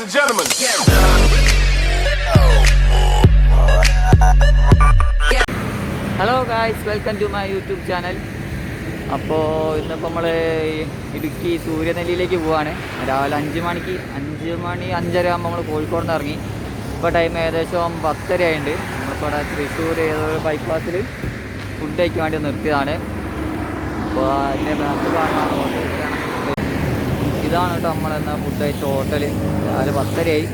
and gentlemen. Hello guys, welcome to my YouTube channel. അപ്പോൾ ഇന്നിപ്പോൾ നമ്മൾ ഇടുക്കി സൂര്യനെല്ലിയിലേക്ക് പോവാണ്. രാവിലെ 5 മണി 5:30 ആകുമ്പോൾ നമ്മൾ കോഴിക്കോട് നിന്ന് ഇറങ്ങി. ഇപ്പോൾ ടൈം ഏകദേശം 10:30 ആയിട്ടുണ്ട്. നമ്മളിപ്പോൾ ഇവിടെ തൃശ്ശൂർ ഏതൊരു ബൈപ്പാസിൽ ഫുഡ് കഴിക്കാൻ വേണ്ടി നിർത്തിയതാണ്. അപ്പോൾ അതിൻ്റെ ബാക്ക് കാണാൻ ഇതാണ് കേട്ടോ നമ്മളെന്നാ ഫുഡ് കഴിച്ച ഹോട്ടൽ. രാവിലെ 10:30 ആയി.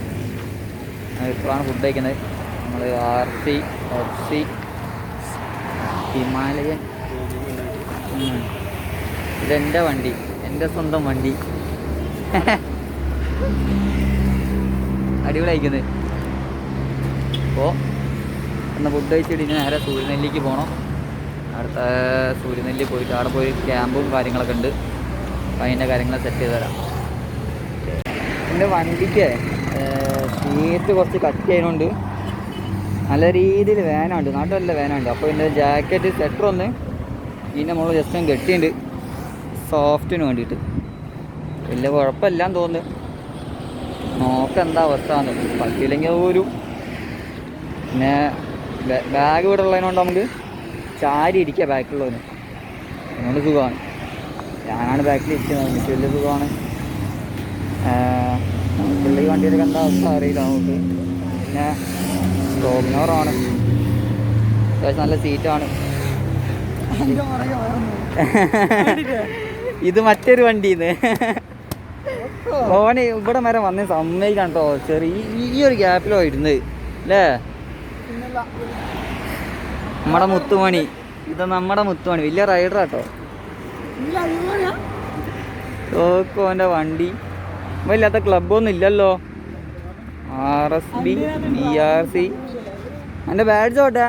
ഇപ്പോഴാണ് ഫുഡ് കഴിക്കുന്നത്. നമ്മൾ RC FC ഹിമാലയൻ. ഇതെൻ്റെ വണ്ടി, എൻ്റെ സ്വന്തം വണ്ടി. അടിപൊളിയായിരിക്കുന്നത്. അപ്പോൾ ഒന്ന് ഫുഡ് കഴിച്ചിട്ട് ഇനി നേരെ സൂര്യനെല്ലിക്ക് പോകണം. അടുത്ത സൂര്യനെല്ലി പോയിട്ട് അവിടെ പോയി ക്യാമ്പും കാര്യങ്ങളൊക്കെ ഉണ്ട്. അപ്പോൾ അതിൻ്റെ കാര്യങ്ങൾ സെറ്റ് ചെയ്ത് തരാം. എൻ്റെ വണ്ടിക്ക് സീറ്റ് കുറച്ച് കത്തി ആയതുകൊണ്ട് നല്ല രീതിയിൽ വേനുണ്ട്, നാട്ടിലല്ല വേനുണ്ട്. അപ്പോൾ എൻ്റെ ജാക്കറ്റ് സ്വെറ്റർ ഒന്ന് ഇതിൻ്റെ മുകളിൽ ജസ്റ്റ് ഒന്ന് കെട്ടിയിട്ടുണ്ട് സോഫ്റ്റിന് വേണ്ടിയിട്ട്. വലിയ കുഴപ്പമില്ലാന്ന് തോന്നുന്നു. നോക്കെന്താ അവസ്ഥ എന്ന് പറ്റിയില്ലെങ്കിൽ പോലും. പിന്നെ ബാഗ് ഇവിടെ ഉള്ളതിനോണ്ട് നമുക്ക് ചാരി ഇരിക്കുക ബാക്കിലുള്ളതിന്. അതുകൊണ്ട് സുഖമാണ്. ഞാനാണ് ബാക്കിൽ ഇരിക്കുന്നത്. എനിക്ക് വലിയ സുഖമാണ്. പുള്ളി വണ്ടിയിലൊക്കെ എന്താ അവസ്ഥ അറിയില്ല നമുക്ക്. പിന്നെ ഡോമിനോറാണ്, അത്യാവശ്യം നല്ല സീറ്റാണ്. ഇത് മറ്റൊരു വണ്ടിന്ന് ഓന് ഇവിടെ വരെ വന്ന് സമ്മതിക്കാൻ കേട്ടോ. ചെറിയ ഒരു ഗ്യാപ്പിലോ ഇരുന്ന് അല്ലേ. നമ്മുടെ മുത്തുമണി, ഇത് നമ്മുടെ മുത്തുമണി, വലിയ റൈഡറാ കേട്ടോ. ഓൻ്റെ വണ്ടി ഇല്ലാത്ത ക്ലബ്ബൊന്നും ഇല്ലല്ലോ. RSB BRC. എൻ്റെ ബാഡ്ജ് ഓട്ടെ,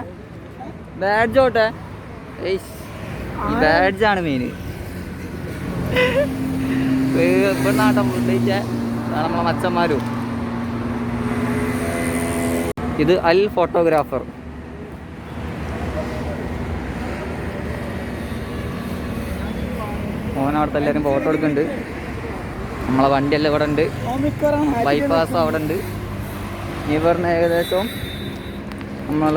ബാഡ്ജ് ഓട്ടെ. ഈ ബാഡ്ജാണ് മെയിൻ. ഇവിടെ നാട്ടം ഫുഡ് നമ്മളെ മച്ചന്മാരും. ഇത് അൽ ഫോട്ടോഗ്രാഫർ. ഓനവിടുത്തെ എല്ലാവരും ഫോട്ടോ എടുക്കുന്നുണ്ട്. നമ്മളെ വണ്ടിയെല്ലാം ഇവിടെ ഉണ്ട്. ബൈപ്പാസ് അവിടെ ഉണ്ട്. ഇവിടുന്ന് ഏകദേശം നമ്മൾ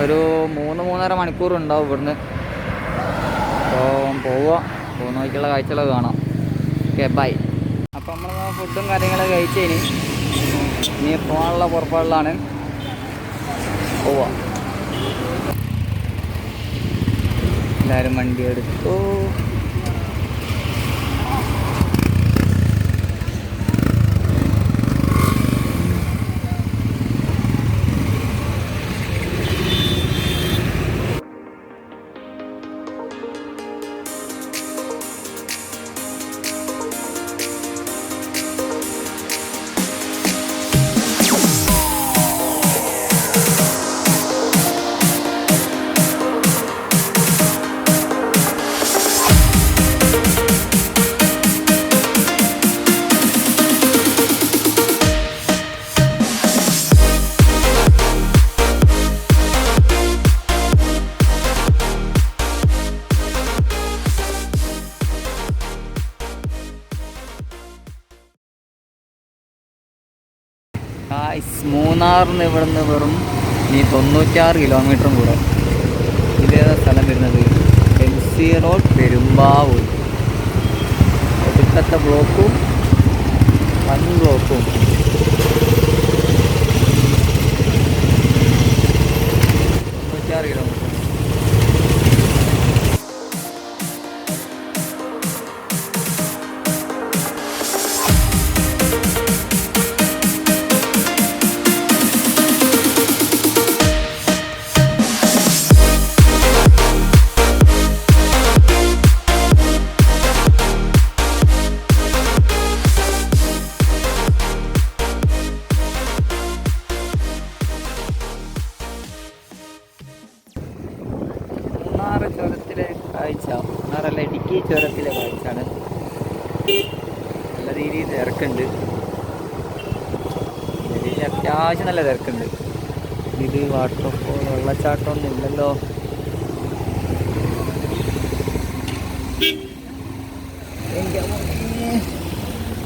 ഒരു 3-3.5 മണിക്കൂർ ഉണ്ടാവും ഇവിടുന്ന്. അപ്പോൾ പോകുന്ന വഴിക്കുള്ള കാഴ്ചകളൊക്കെ കാണാം. Okay, bye. അപ്പോൾ നമ്മൾ ഫുഡും കാര്യങ്ങളൊക്കെ കഴിച്ചതിന് ഇനി പോകാനുള്ള പുറപ്പാടിലാണ്. പോവാം. എല്ലാവരും വണ്ടി എടുത്തു. മൂന്നാറിന് ഇവിടുന്ന് വെറും 96 കിലോമീറ്ററും കൂടെ. ഇതേതാ സ്ഥലം വരുന്നത്? MC road, Perumbavoor. ഒടുക്കത്തെ ബ്ലോക്കും 1 ബ്ലോക്കും. 96 കിലോമീറ്റർ. ചുരത്തിലെ കാഴ്ച, മൂന്നാറല്ല ഇടുക്കി ചുരത്തിലെ കാഴ്ചയാണ്. നല്ല രീതിയിൽ തിരക്കുണ്ട്. അത്യാവശ്യം നല്ല തിരക്കുണ്ട്. ഇത് വാട്ടർഫോൾ, വെള്ളച്ചാട്ടമൊന്നും ഇല്ലല്ലോ.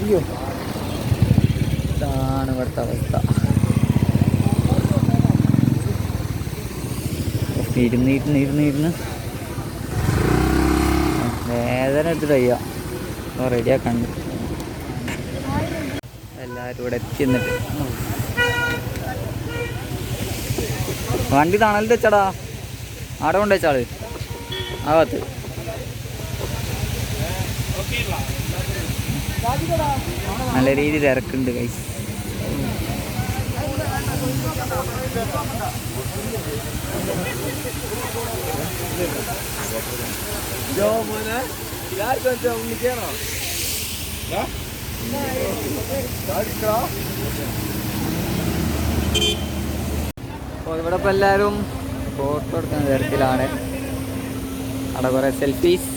അയ്യോ ഇതാണ് ഇവിടുത്തെ അവസ്ഥ. ഇരുന്ന് വേദന എടുത്തിട്ട് വയ്യ. റെഡിയാക്കണ്ട്. എല്ലാവരും ഇവിടെ എത്തി എന്നിട്ട് വണ്ടി തണലിട്ട് വെച്ചാടാ. ആടെ കൊണ്ട് വെച്ചാള് ആ ഭാഗത്ത്. നല്ല രീതിയിൽ തിരക്കുണ്ട് ഗൈസ്. അപ്പോൾ ഇവിടെ ഇപ്പോൾ എല്ലാവരും ഫോട്ടോ എടുക്കുന്ന തരത്തിലാണ്. അവിടെ കുറേ സെൽഫീസ്,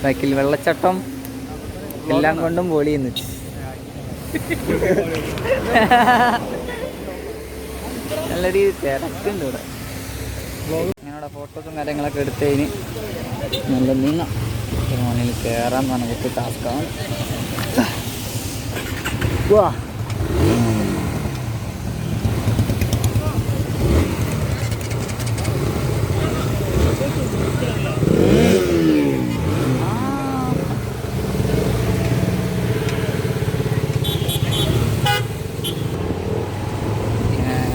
ബാക്കിൽ വെള്ളച്ചാട്ടം, എല്ലാം കൊണ്ടും പൊളിയുന്നു. നല്ല രീതിയിൽ തിരക്കുണ്ട് ഇവിടെ. ഇങ്ങനെ ഫോട്ടോസും കാര്യങ്ങളൊക്കെ എടുത്തതിന് നല്ല നീങ്ങാം. മണ്ണിൽ കയറാൻ പറഞ്ഞ കുറച്ച് ടാസ്ക്കാണ്. വാ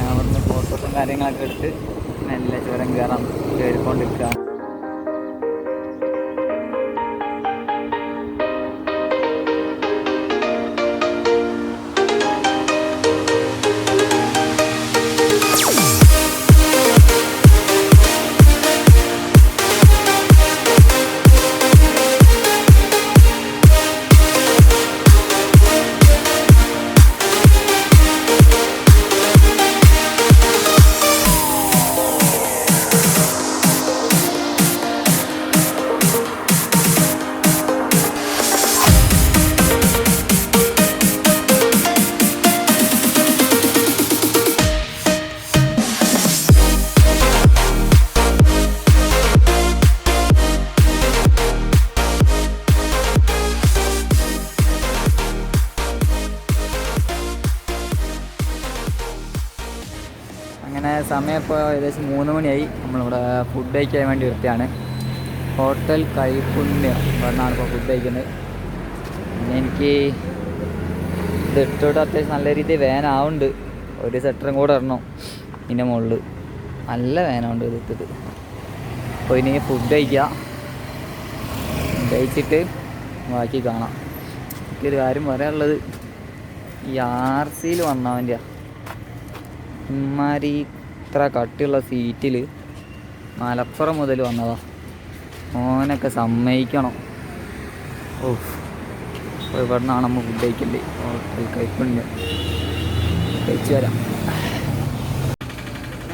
അവിടുന്ന് ഫോട്ടോസും കാര്യങ്ങളൊക്കെ എടുത്ത് നല്ല ചുരം കയറിക്കൊണ്ടിരിക്കുക. അങ്ങനെ സമയം ഇപ്പോൾ ഏകദേശം 3 മണിയായി. നമ്മളിവിടെ ഫുഡ് കഴിക്കാൻ വേണ്ടി നിർത്തിയാണ്. ഹോട്ടൽ കൈപ്പുണ്യം പറഞ്ഞാണ് ഇപ്പോൾ ഫുഡ് കഴിക്കുന്നത്. പിന്നെ എനിക്ക് ഇത് ഇട്ടോട്ട് അത്യാവശ്യം നല്ല രീതിയിൽ വേനാവുന്നുണ്ട്. ഒരു സെറ്ററും കൂടെ ഇടണം ഇതിൻ്റെ മുകളിൽ. നല്ല വേനമുണ്ട് ഇത് ഇട്ടിട്ട്. അപ്പോൾ ഇനി ഫുഡ് കഴിച്ചിട്ട് ബാക്കി കാണാം. എനിക്കൊരു കാര്യം പറയാനുള്ളത്, ഈ RCയിൽ വന്നവൻ്റെയാണ് ഇമ്മാരി ഇത്ര കട്ടിയുള്ള സീറ്റിൽ മലപ്പുറം മുതൽ വന്നതാ. ഓനൊക്കെ സമ്മതിക്കണം. ഓ ഇവിടെ നിന്നാണ് നമ്മൾ ഫുഡ് കഴിക്കല്ലേ. ഹോട്ടൽ കൈപ്പുണ്യം കഴിച്ചു വരാം.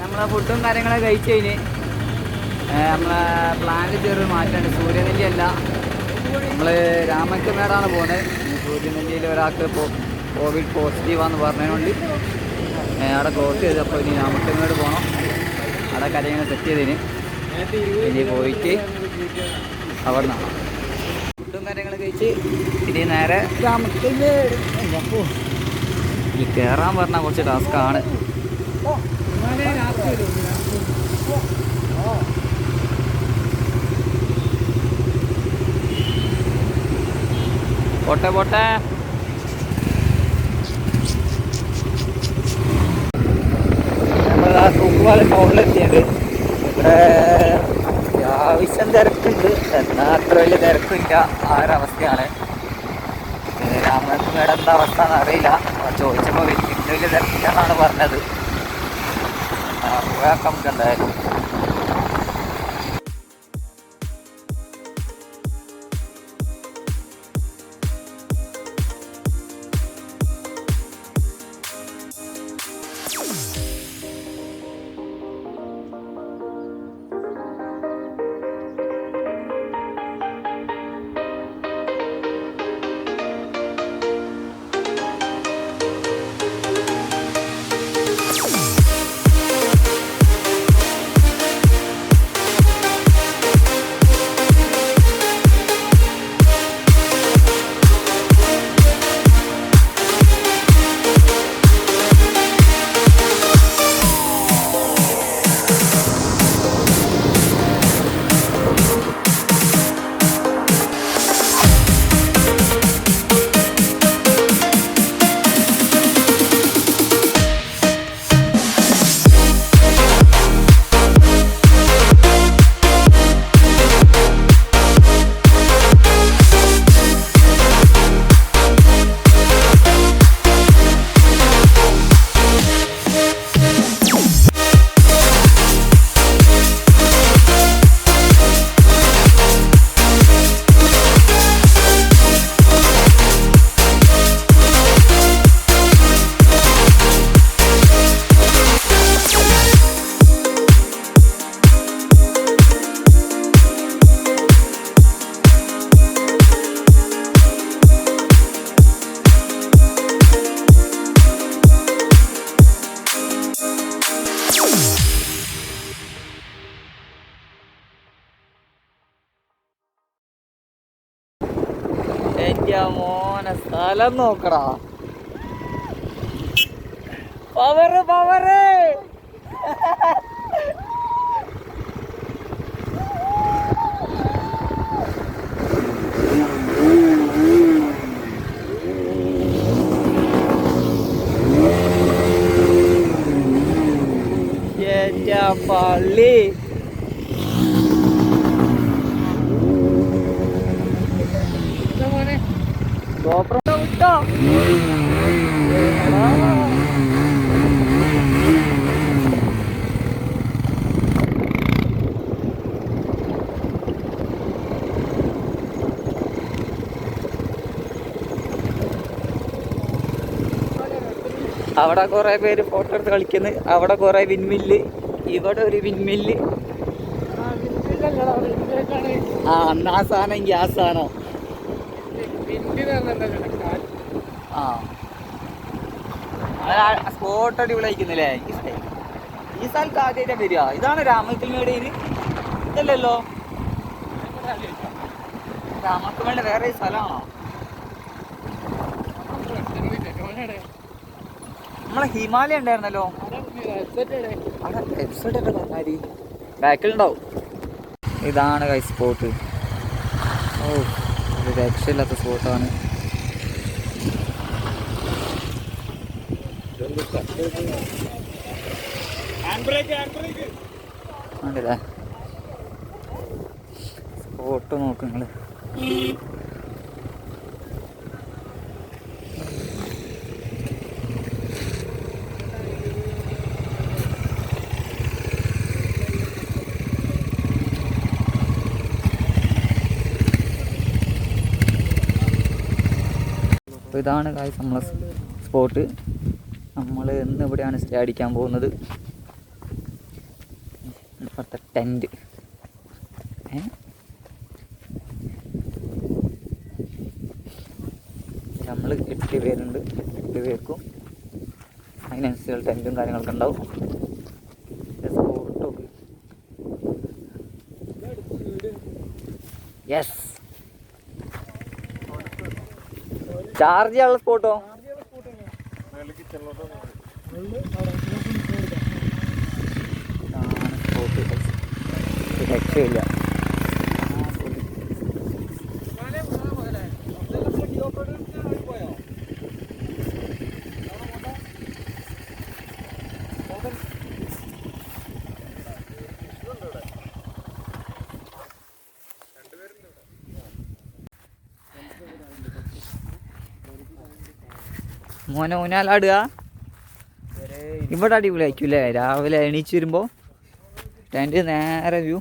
നമ്മളെ ഫുഡും കാര്യങ്ങളൊക്കെ കഴിച്ച് കഴിഞ്ഞ് നമ്മളെ പ്ലാനിൽ ചെറിയൊരു മാറ്റമുണ്ട്. സൂര്യനെല്ലി അല്ല, നമ്മൾ രാമക്കമേടാണ് പോകുന്നത്. സൂര്യനെല്ലിയിൽ ഒരാൾക്ക് കോവിഡ് പോസിറ്റീവാന്ന് പറഞ്ഞതുകൊണ്ട് അവിടെ ക്ലോസ് ചെയ്തപ്പോൾ ഇനി രാമക്കമേട് പോകണം. അവിടെ കാര്യങ്ങൾ സെറ്റ് ചെയ്തതിന് ഇനി പോയിട്ട് അവിടെ നിന്നാണ് ഫുഡും കാര്യങ്ങൾ കഴിച്ച് ഇനി നേരെ രാമക്കമേട്. അപ്പോൾ ഈ കയറാൻ പറഞ്ഞാൽ കുറച്ച് ടാസ്ക്കാണ്. പോട്ടെ തൂക്കുപാലം ടൗണിലെത്തിയത്. ഇവിടെ അത്യാവശ്യം തിരക്കുണ്ട്, എന്നാൽ അത്ര വലിയ തിരക്കില്ല. ആ ഒരവസ്ഥയാണ്. രാമക്കമേട് എന്താ അവസ്ഥ എന്നറിയില്ല. ചോദിച്ചപ്പോൾ വലിയ തിരക്കില്ലെന്നാണ് പറഞ്ഞത്. നമുക്ക് എന്തായാലും സ്ഥലം നോക്കടാ. Power power. പള്ളി ഗോപ്രോ വിട്ടോ. അവിടെ കുറെ പേര് ഫോട്ടോ എടുത്ത് കളിക്കുന്നു. അവിടെ കുറെ വിൻമില്ല്, ഇവിടെ ഒരു വിൻമില്ല്. ആ അന്നാ സാധനം ഗ്യാസ് ആണോ? ആ സ്പോട്ട് അടിപൊളിയായിരിക്കുന്നില്ലേ? ഈ സ്ഥലത്ത് ആദ്യമായിട്ട് വരിക. ഇതാണ് രാമക്കൽമേടയിൽ? ഇതല്ലല്ലോ രാമക്കൽമേട്, വേറെ സ്ഥലമാണോ? നമ്മളെ ഹിമാലയ ഉണ്ടായിരുന്നല്ലോ. പറഞ്ഞാല് ബാക്കിലുണ്ടാവും. ഇതാണ് കൈ സ്പോട്ട്. ഓ ഒരു രക്ഷയില്ലാത്ത സ്പോട്ടാണ്. ഉണ്ടല്ലേ സ്പോട്ട് നോക്ക് നിങ്ങള്. അപ്പോൾ ഇതാണ് കാര്യം നമ്മളെ സ്പോട്ട്. നമ്മൾ ഇന്ന് ഇവിടെയാണ് സ്റ്റേ അടിക്കാൻ പോകുന്നത്. ഇപ്പോഴത്തെ ടെൻറ്റ് നമ്മൾ 8 പേരുണ്ട്. 8 പേർക്കും അതിനനുസരിച്ചുള്ള ടെൻറ്റും കാര്യങ്ങളൊക്കെ ഉണ്ടാവും. സ്പോട്ട് യെസ്, ചാർജ് ചെയ്യാനുള്ള സ്പോട്ടോ. രക്ഷയില്ല. മോനെ ഊഞ്ഞാലാടുക. ഇവിടെ അടിപൊളിയായിരിക്കും അല്ലേ? രാവിലെ എണീച്ച് വരുമ്പോൾ ടെൻറ്റ് നേരെ വ്യൂ.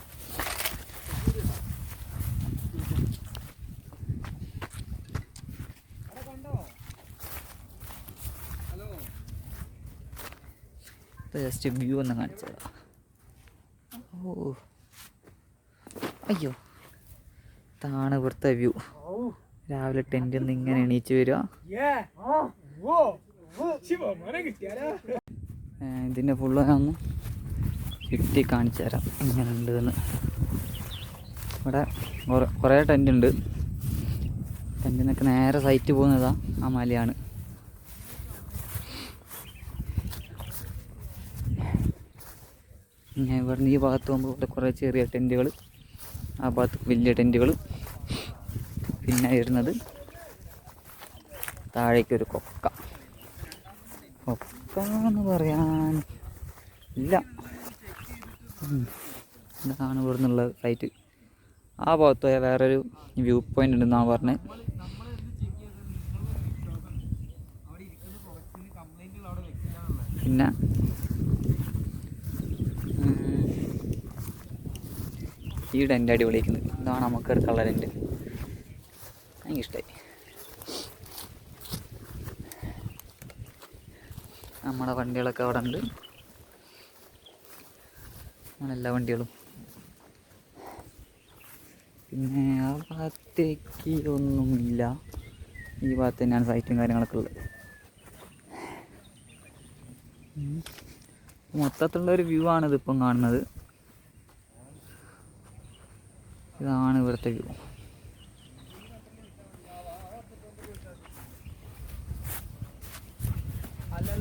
ജസ്റ്റ് വ്യൂ ഒന്ന് കാണിച്ചതാ. ഓ അയ്യോ, ഇതാണ് ഇവിടുത്തെ വ്യൂ. രാവിലെ ടെൻറ്റിൽ നിന്ന് ഇങ്ങനെ എണീച്ച് വരിക. ഇതിൻ്റെ ഫുള്ള് ഞാൻ ഒന്ന് ചുറ്റി കാണിച്ചു തരാം എങ്ങനെ ഉണ്ടെന്ന്. ഇവിടെ കുറേ ടെൻ്റ് ഉണ്ട്. ടെൻറ്റിൽ നിന്നൊക്കെ നേരെ സൈറ്റ് പോകുന്നതാ ആ മലയാണ്. ഇവിടുന്ന് ഈ ഭാഗത്ത് പോകുമ്പോൾ ഇവിടെ കുറേ ചെറിയ ടെൻറ്റുകൾ, ആ ഭാഗത്ത് വലിയ ടെൻറ്റുകൾ. പിന്നെ വരുന്നത് താഴേക്കൊരു കൊക്ക. കൊക്ക എന്ന് പറയാൻ ഇല്ല, ഇതാണ് ഇവിടെ നിന്നുള്ള സൈറ്റ്. ആ ഭാഗത്ത് പോയാൽ വേറൊരു വ്യൂ പോയിൻ്റ് ഉണ്ടെന്നാണ് പറഞ്ഞത്. പിന്നെ ഈ ടെൻ്റ് അടിപൊളിയായിരിക്കുന്നത്. ഇതാണ് നമുക്ക് എടുത്തുള്ള ടെൻ്റ്. എനിക്കിഷ്ടമായി. നമ്മുടെ വണ്ടികളൊക്കെ അവിടെ ഉണ്ട്. നമ്മളെല്ലാ വണ്ടികളും. പിന്നെ ആ ഭാഗത്തേക്ക് ഒന്നുമില്ല. ഈ ഭാഗത്ത് തന്നെയാണ് സൈറ്റും കാര്യങ്ങളൊക്കെ ഉള്ളത്. മൊത്തത്തിലുള്ളൊരു വ്യൂ ആണ് ഇതിപ്പം കാണുന്നത്. ഇതാണ് ഇവിടുത്തെ വ്യൂ.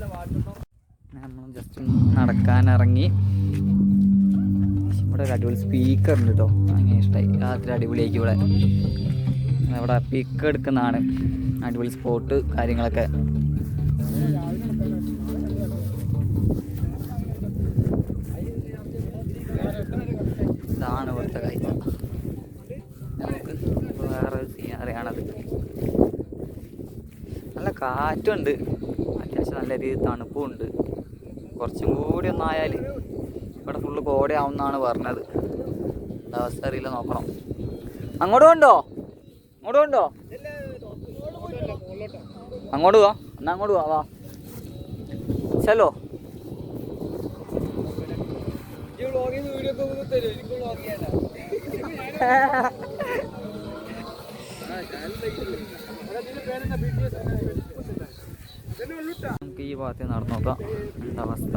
നമ്മൾ ജസ്റ്റ് നടക്കാനിറങ്ങി. ഇവിടെ ഒരു അടിപൊളി സ്പീക്കർ ഉണ്ട് കേട്ടോ, അങ്ങനെ ഇഷ്ടമായി. രാത്രി അടിപൊളിയാക്കി ഇവിടെ. ഇവിടെ പിക്ക് എടുക്കുന്നതാണ്, അടിപൊളി സ്പോട്ട് കാര്യങ്ങളൊക്കെ. ഇതാണ് ഇവിടുത്തെ കാഴ്ച. നമുക്ക് വേറെ സീനറിയാണത്. നല്ല കാറ്റുണ്ട്, അത്യാവശ്യം നല്ല രീതിയിൽ തണുപ്പും ഉണ്ട്. കുറച്ചും കൂടി ഒന്നായാൽ ഇവിടെ ഫുള്ള് കോടയാവുമെന്നാണ് പറഞ്ഞത്. അവസ്ഥ അറിയില്ല, നോക്കണം. അങ്ങോട്ട് കൊണ്ടോ? അങ്ങോട്ട് കൊണ്ടോ? അങ്ങോട്ട് പോവാ, എന്നാ അങ്ങോട്ട് പോവാ. വാ ചലോ. നമുക്ക് ഈ ഭാഗത്ത് നടന്നു നോക്കാം എന്താ അവസ്ഥ.